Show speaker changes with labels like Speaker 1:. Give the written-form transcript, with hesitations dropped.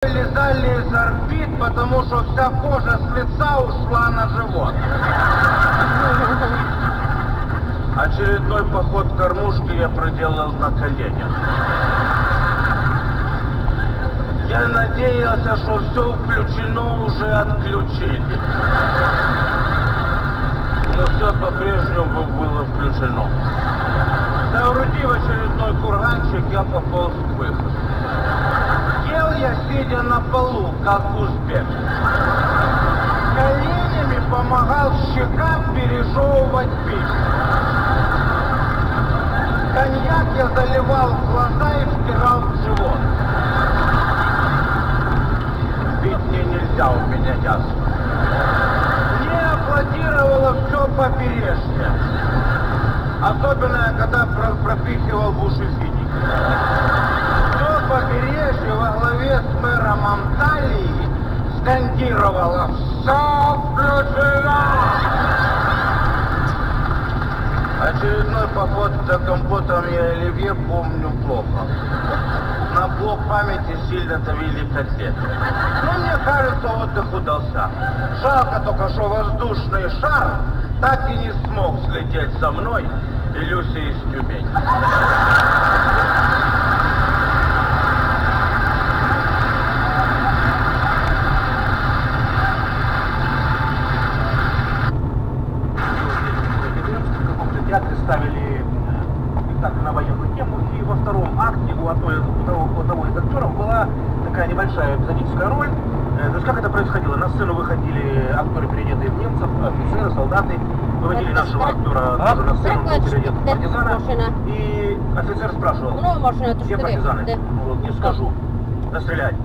Speaker 1: Вылезали из орбит, потому что вся кожа с лица ушла на живот. Очередной поход к кормушке я проделал на коленях. Я надеялся, что все включено, уже отключили. Но все по-прежнему было включено. Соорудив очередной курганчик, я пополз к выходу. Ел я, сидя на полу, как узбек. Коленями помогал щекам пережевывать пищу. Коньяк я заливал в глаза и втирал в живот. Пить мне нельзя, у меня ясно. Мне аплодировало все побережье. Особенно, когда пропихивал в уши финики. Все побережье во главе с мэром Анталии скандировало «Все включено!». Очередной поход за компотом и оливье помню плохо. На блок памяти сильно давили котлеты. Но мне кажется, отдых удался. Жалко только, что воздушный шар так и не смог слететь со мной и Люсей из Тюмени. В театре ставили спектакль на военную тему, и во втором акте у одного из актеров была такая небольшая эпизодическая роль. То есть как это происходило? На сцену выходили актеры, переодетые в немцев, офицеры, солдаты, выводили нашего актера тоже на сцену, переодетых в партизана, и офицер спрашивал, где партизаны? Не скажу, расстрелять.